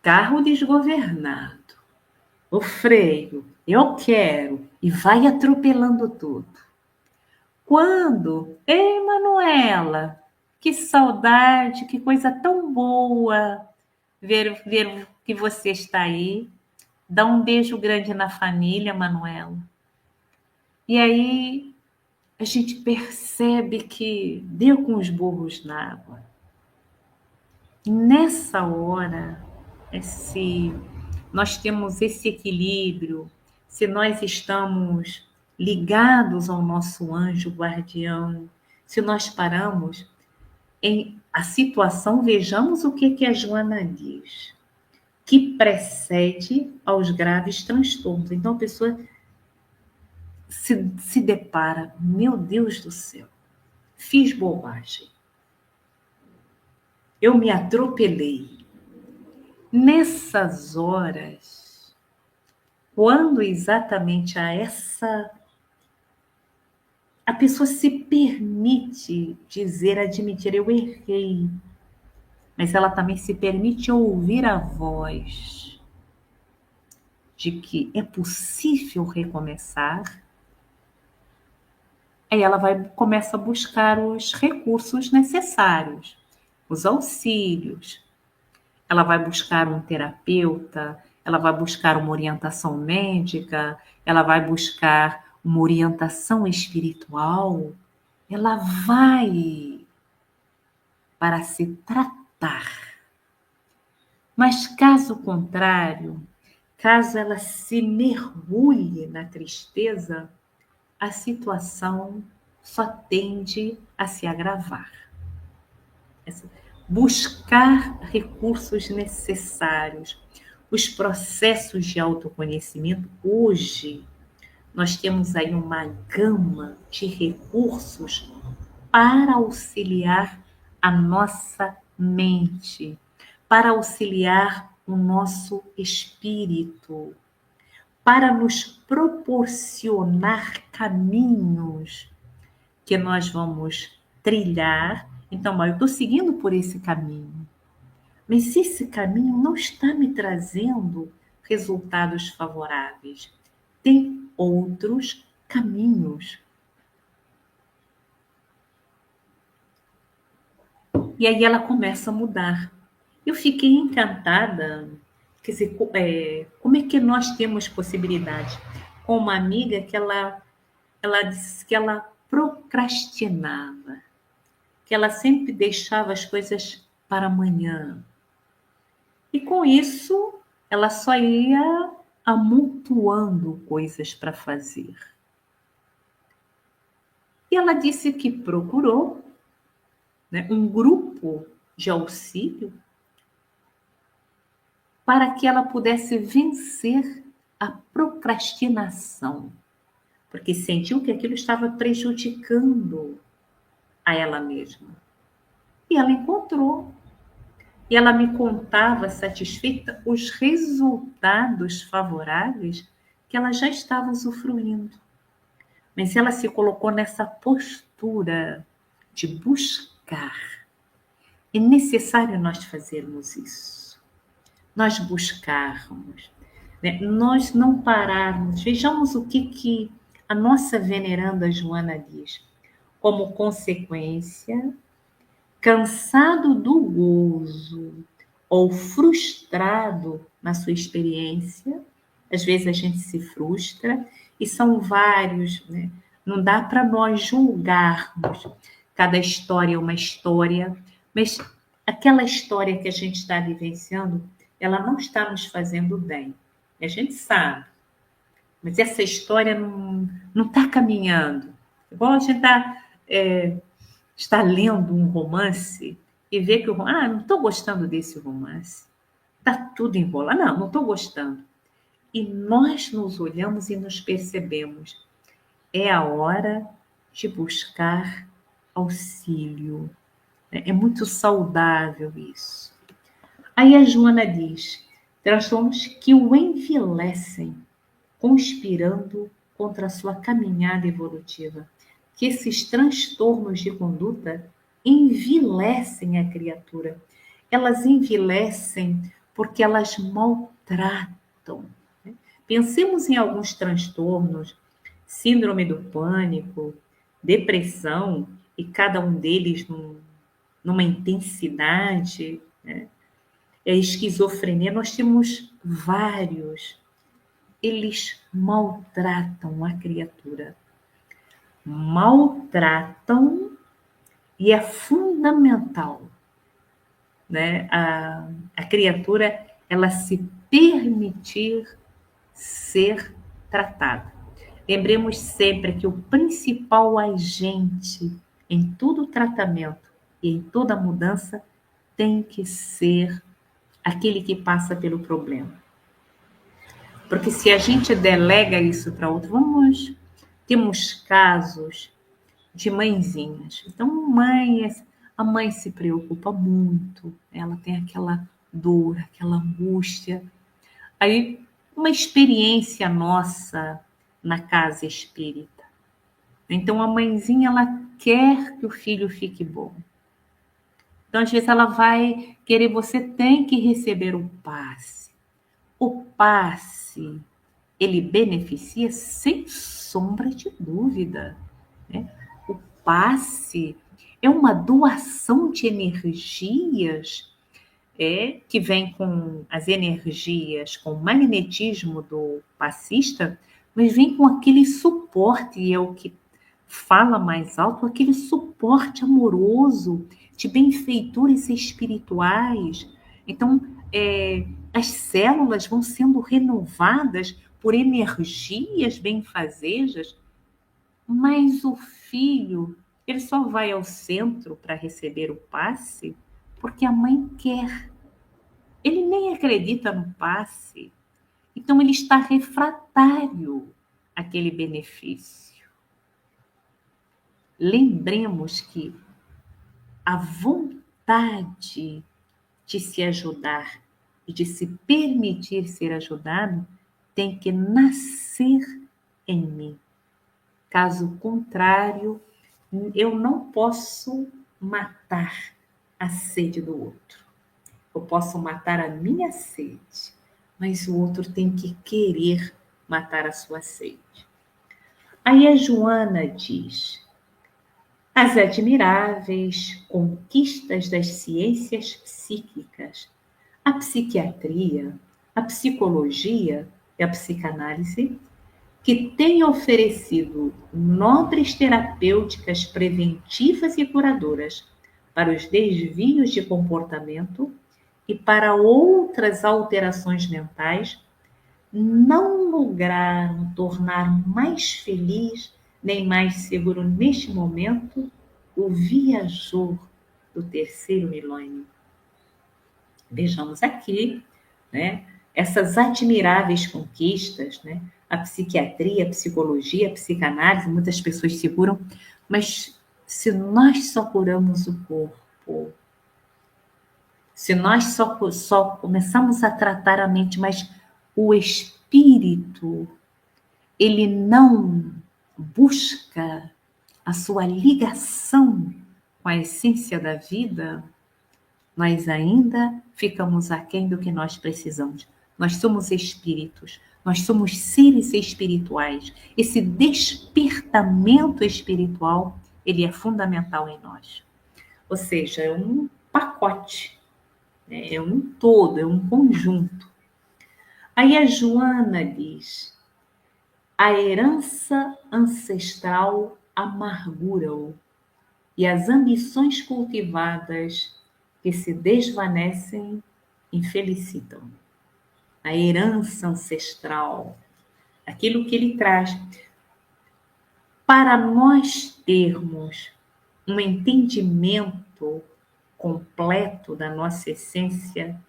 Carro desgovernado, o freio, eu quero, e vai atropelando tudo. Quando, ei, Manuela, que saudade, que coisa tão boa ver que você está aí. Dá um beijo grande na família, Manuela. E aí a gente percebe que deu com os burros na água. Nessa hora, se nós temos esse equilíbrio, se nós estamos ligados ao nosso anjo guardião, se nós paramos em a situação, vejamos o que a Joana diz, que precede aos graves transtornos. Então a pessoa se depara, meu Deus do céu, fiz bobagem, eu me atropelei. Nessas horas, quando exatamente a pessoa se permite dizer, admitir, eu errei, mas ela também se permite ouvir a voz de que é possível recomeçar, aí ela começa a buscar os recursos necessários, os auxílios. Ela vai buscar um terapeuta, ela vai buscar uma orientação médica, ela vai buscar uma orientação espiritual, ela vai para se tratar. Mas caso contrário, caso ela se mergulhe na tristeza, a situação só tende a se agravar. Buscar recursos necessários, os processos de autoconhecimento. Hoje, nós temos aí uma gama de recursos para auxiliar a nossa mente, para auxiliar o nosso espírito, para nos proporcionar caminhos que nós vamos trilhar. Então, eu estou seguindo por esse caminho, mas esse caminho não está me trazendo resultados favoráveis. Tem outros caminhos. E aí ela começa a mudar. Eu fiquei encantada, quer dizer, como é que nós temos possibilidade? Com uma amiga que ela disse que ela procrastinava, que ela sempre deixava as coisas para amanhã. E com isso, ela só ia amontoando coisas para fazer. E ela disse que procurou, né, um grupo de auxílio para que ela pudesse vencer a procrastinação, porque sentiu que aquilo estava prejudicando a ela mesma. E ela encontrou. E ela me contava, satisfeita, os resultados favoráveis que ela já estava usufruindo. Mas ela se colocou nessa postura de buscar. É necessário nós fazermos isso. Nós buscarmos, né? Nós não pararmos. Vejamos o que a nossa veneranda Joana diz. Como consequência, cansado do gozo ou frustrado na sua experiência, às vezes a gente se frustra, e são vários, né? Não dá para nós julgarmos. Cada história é uma história, mas aquela história que a gente está vivenciando, ela não está nos fazendo bem. A gente sabe, mas essa história não está caminhando. Igual a gente está lendo um romance e vê que não estou gostando desse romance. Está tudo enrolado. Não estou gostando. E nós nos olhamos e nos percebemos. É a hora de buscar auxílio. É muito saudável isso. Aí a Joana diz, transtornos que o envilecem, conspirando contra a sua caminhada evolutiva. Que esses transtornos de conduta envilecem a criatura. Elas envilecem porque elas maltratam. Pensemos em alguns transtornos, síndrome do pânico, depressão, e cada um deles numa intensidade, né? Esquizofrenia, nós temos vários. eles maltratam a criatura. Maltratam, e é fundamental, né? A criatura, ela se permitir ser tratada. Lembremos sempre que o principal agente em todo tratamento e em toda mudança tem que ser aquele que passa pelo problema. Porque se a gente delega isso para outro, temos casos de mãezinhas. Então, a mãe se preocupa muito, ela tem aquela dor, aquela angústia. Aí, uma experiência nossa na casa espírita. Então, a mãezinha, ela quer que o filho fique bom. Então, às vezes, ela vai querer, você tem que receber o passe. O passe, ele beneficia sem sombra de dúvida, né? O passe é uma doação de energias, que vem com as energias, com o magnetismo do passista, mas vem com aquele suporte, e é o que fala mais alto, aquele suporte amoroso de benfeitores espirituais. Então, as células vão sendo renovadas por energias benfazejas, mas o filho, ele só vai ao centro para receber o passe porque a mãe quer. Ele nem acredita no passe. Então, ele está refratário àquele benefício. Lembremos que a vontade de se ajudar e de se permitir ser ajudado tem que nascer em mim. Caso contrário, eu não posso matar a sede do outro. Eu posso matar a minha sede, mas o outro tem que querer matar a sua sede. Aí a Joana diz: as admiráveis conquistas das ciências psíquicas, a psiquiatria, a psicologia e a psicanálise, que têm oferecido nobres terapêuticas preventivas e curadoras para os desvios de comportamento e para outras alterações mentais, não lograram tornar mais feliz nem mais seguro neste momento o viajor do terceiro milênio. Vejamos aqui, né, essas admiráveis conquistas, né? A psiquiatria, a psicologia, a psicanálise, muitas pessoas seguram, mas se nós só curamos o corpo, se nós só começamos a tratar a mente, mas o espírito, ele não busca a sua ligação com a essência da vida, nós ainda ficamos aquém do que nós precisamos. Nós somos espíritos, nós somos seres espirituais. Esse despertamento espiritual, ele é fundamental em nós. Ou seja, é um pacote, né? É um todo, é um conjunto. Aí a Joana diz: a herança ancestral amargura-o e as ambições cultivadas que se desvanecem infelicitam. A herança ancestral, aquilo que ele traz. Para nós termos um entendimento completo da nossa essência,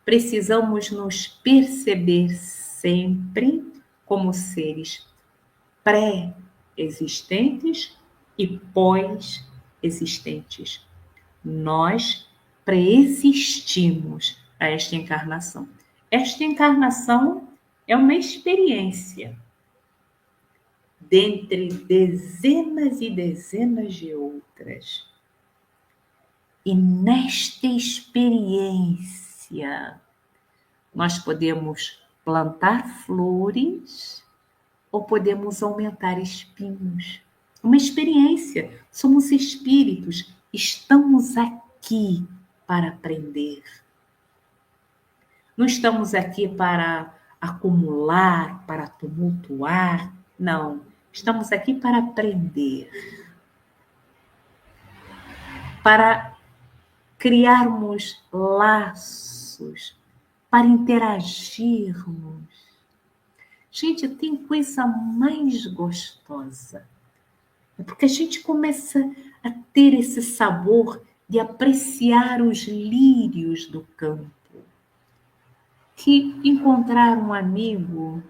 precisamos nos perceber sempre como seres pré-existentes e pós-existentes. Nós preexistimos a esta encarnação. Esta encarnação é uma experiência dentre dezenas e dezenas de outras. E nesta experiência, nós podemos plantar flores ou podemos aumentar espinhos. Uma experiência. Somos espíritos, estamos aqui para aprender. Não estamos aqui para acumular, para tumultuar. Não, estamos aqui para aprender, para criarmos laços, para interagirmos. Gente, tem coisa mais gostosa. É porque a gente começa a ter esse sabor de apreciar os lírios do campo. Que encontrar um amigo,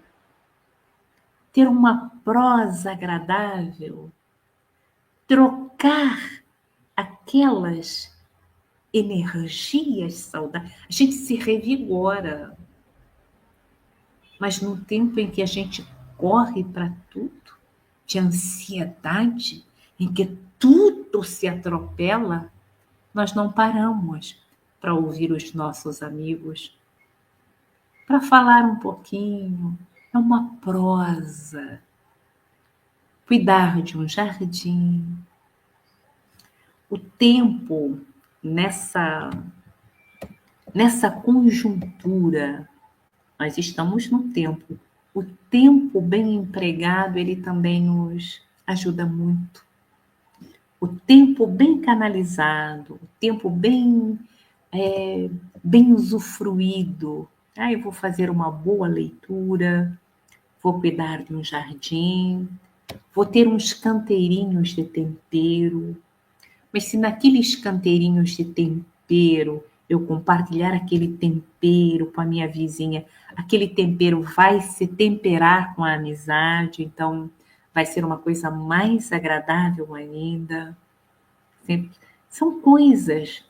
ter uma prosa agradável, trocar aquelas energias saudáveis, a gente se revigora. Mas no tempo em que a gente corre para tudo, de ansiedade, em que tudo se atropela, nós não paramos para ouvir os nossos amigos, para falar um pouquinho. É uma prosa. Cuidar de um jardim. O tempo, nessa conjuntura, nós estamos no tempo. O tempo bem empregado, ele também nos ajuda muito. O tempo bem canalizado, o tempo bem usufruído. Eu vou fazer uma boa leitura, vou cuidar de um jardim, vou ter uns canteirinhos de tempero. Mas se naqueles canteirinhos de tempero eu compartilhar aquele tempero com a minha vizinha, aquele tempero vai se temperar com a amizade, então vai ser uma coisa mais agradável ainda. São coisas.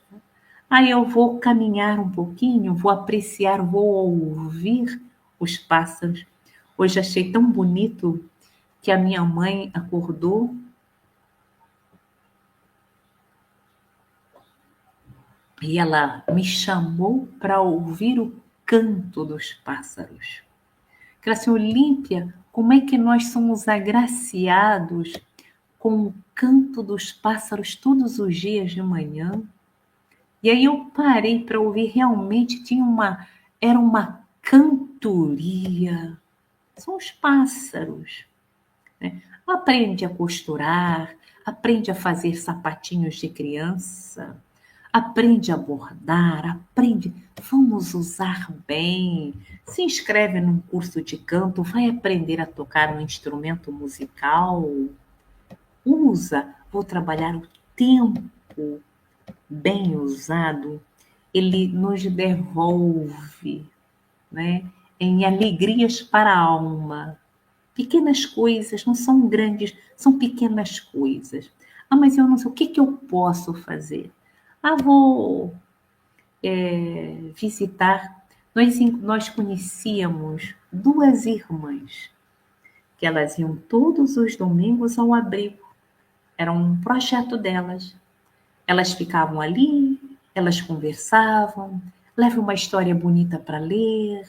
Eu vou caminhar um pouquinho, vou apreciar, vou ouvir os pássaros. Hoje achei tão bonito que a minha mãe acordou e ela me chamou para ouvir o canto dos pássaros. Ela assim, Olímpia, como é que nós somos agraciados com o canto dos pássaros todos os dias de manhã? E aí eu parei para ouvir, realmente era uma cantoria. São os pássaros, né? Aprende a costurar, aprende a fazer sapatinhos de criança, aprende a bordar, vamos usar bem. Se inscreve num curso de canto, vai aprender a tocar um instrumento musical. Vou trabalhar o tempo bem usado, ele nos devolve, né, em alegrias para a alma. Pequenas coisas, não são grandes, são pequenas coisas. Mas eu não sei, o que eu posso fazer? Vou visitar. Nós conhecíamos 2 irmãs, que elas iam todos os domingos ao abrigo. Era um projeto delas. Elas ficavam ali, elas conversavam, leva uma história bonita para ler,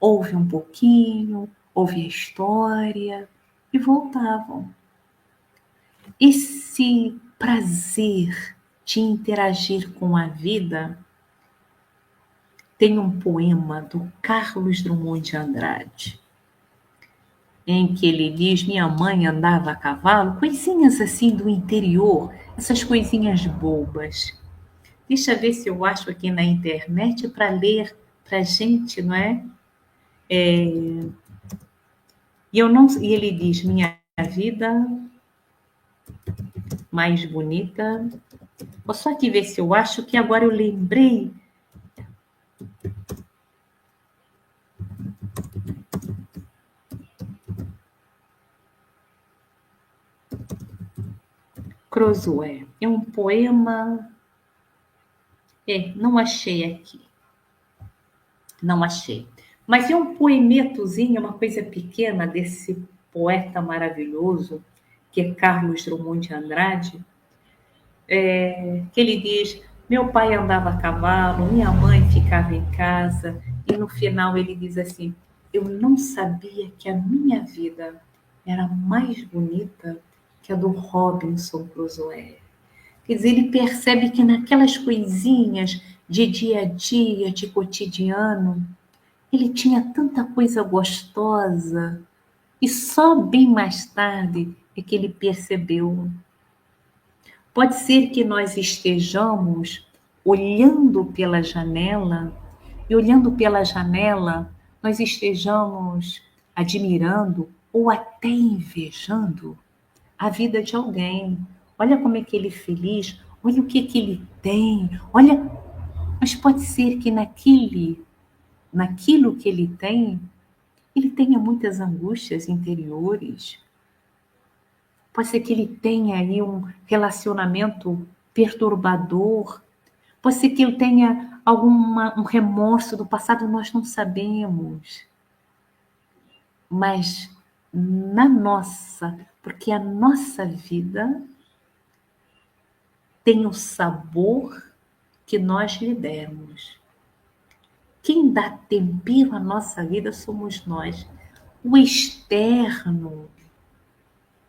ouve um pouquinho, ouve a história e voltavam. Esse prazer de interagir com a vida. Tem um poema do Carlos Drummond de Andrade, em que ele diz: minha mãe andava a cavalo, coisinhas assim do interior, essas coisinhas bobas. Deixa eu ver se eu acho aqui na internet para ler para a gente, não é? E ele diz: minha vida mais bonita. Vou só aqui ver se eu acho, que agora eu lembrei. Crozoé. É um poema. Não achei aqui. Não achei. Mas é um poemetozinho, uma coisa pequena desse poeta maravilhoso, que é Carlos Drummond de Andrade, que ele diz: meu pai andava a cavalo, minha mãe ficava em casa, e no final ele diz assim: eu não sabia que a minha vida era mais bonita que a do Robinson Crusoe. Quer dizer, ele percebe que naquelas coisinhas de dia a dia, de cotidiano, Ele tinha tanta coisa gostosa e só bem mais tarde é que ele percebeu. Pode ser que nós estejamos olhando pela janela e olhando pela janela nós estejamos admirando ou até invejando a vida de alguém. Olha como é que ele é feliz, olha o que ele tem, olha, mas pode ser que naquilo que ele tenha muitas angústias interiores. Pode ser que ele tenha aí um relacionamento perturbador. Pode ser que ele tenha um remorso do passado, nós não sabemos. Mas porque a nossa vida tem o sabor que nós lhe demos. Quem dá tempero à nossa vida somos nós. O externo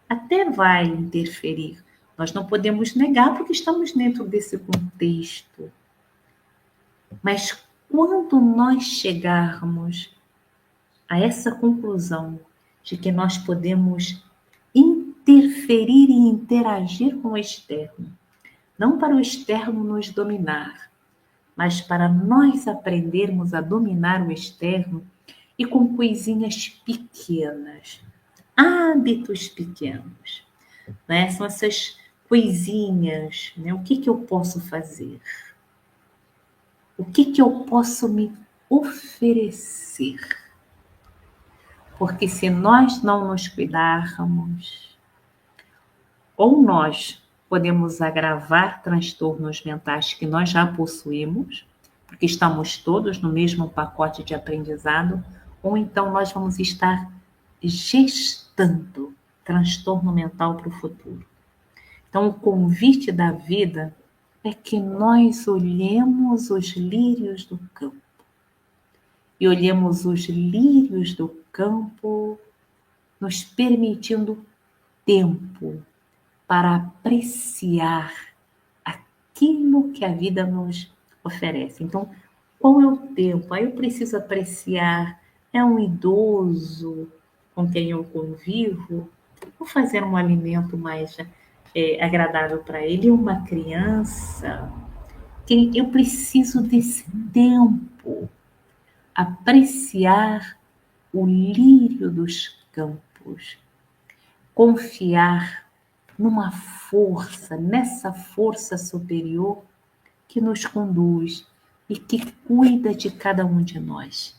até vai interferir. Nós não podemos negar porque estamos dentro desse contexto. Mas quando nós chegarmos a essa conclusão de que nós podemos interferir e interagir com o externo, não para o externo nos dominar, mas para nós aprendermos a dominar o externo e com coisinhas pequenas, hábitos pequenos, né? São essas coisinhas, né? O que eu posso fazer? O que eu posso me oferecer? Porque se nós não nos cuidarmos, ou nós podemos agravar transtornos mentais que nós já possuímos, porque estamos todos no mesmo pacote de aprendizado, ou então nós vamos estar gestando transtorno mental para o futuro. Então, o convite da vida é que nós olhemos os lírios do campo. E olhemos os lírios do campo, nos permitindo tempo para apreciar aquilo que a vida nos oferece. Então, qual é o tempo? Aí eu preciso apreciar. É um idoso com quem eu convivo? Vou fazer um alimento mais agradável para ele. Uma criança? Eu preciso desse tempo. Apreciar o lírio dos campos. Confiar nessa força superior que nos conduz e que cuida de cada um de nós.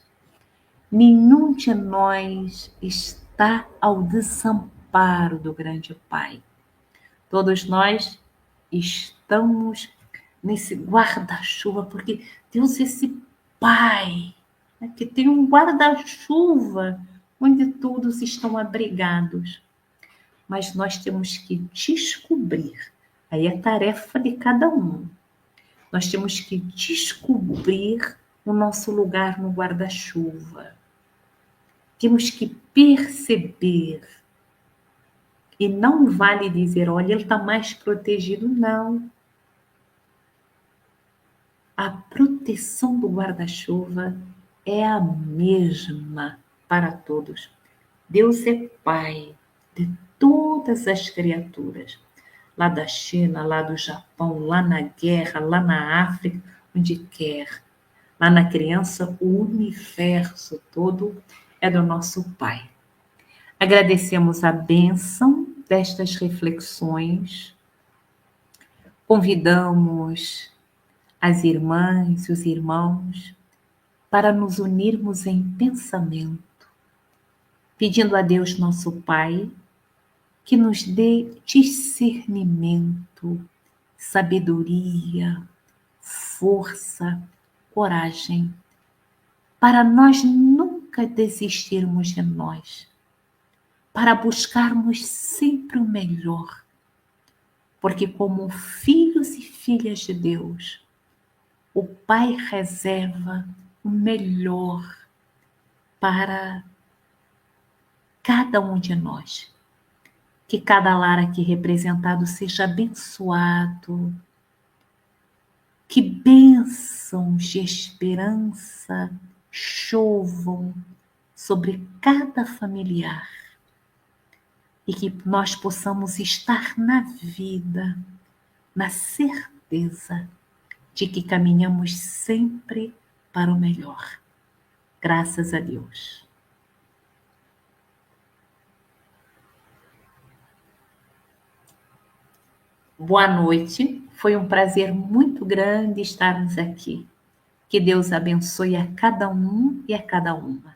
Nenhum de nós está ao desamparo do grande Pai. Todos nós estamos nesse guarda-chuva, porque Deus é esse Pai, né, que tem um guarda-chuva onde todos estão abrigados. Mas nós temos que descobrir, aí é tarefa de cada um. Nós temos que descobrir o nosso lugar no guarda-chuva. Temos que perceber. E não vale dizer, olha, ele está mais protegido, não. A proteção do guarda-chuva é a mesma para todos. Deus é Pai de todas as criaturas. Lá da China, lá do Japão, lá na guerra, lá na África, onde quer. Lá na criança, o universo todo é do nosso Pai. Agradecemos a bênção destas reflexões. Convidamos as irmãs e os irmãos para nos unirmos em pensamento, pedindo a Deus nosso Pai que nos dê discernimento, sabedoria, força, coragem, para nós nunca desistirmos de nós, para buscarmos sempre o melhor, porque como filhos e filhas de Deus, o Pai reserva o melhor para cada um de nós. Que cada lar aqui representado seja abençoado. Que bênçãos de esperança chovam sobre cada familiar e que nós possamos estar na vida, na certeza de que caminhamos sempre para o melhor. Graças a Deus. Boa noite, foi um prazer muito grande estarmos aqui. Que Deus abençoe a cada um e a cada uma.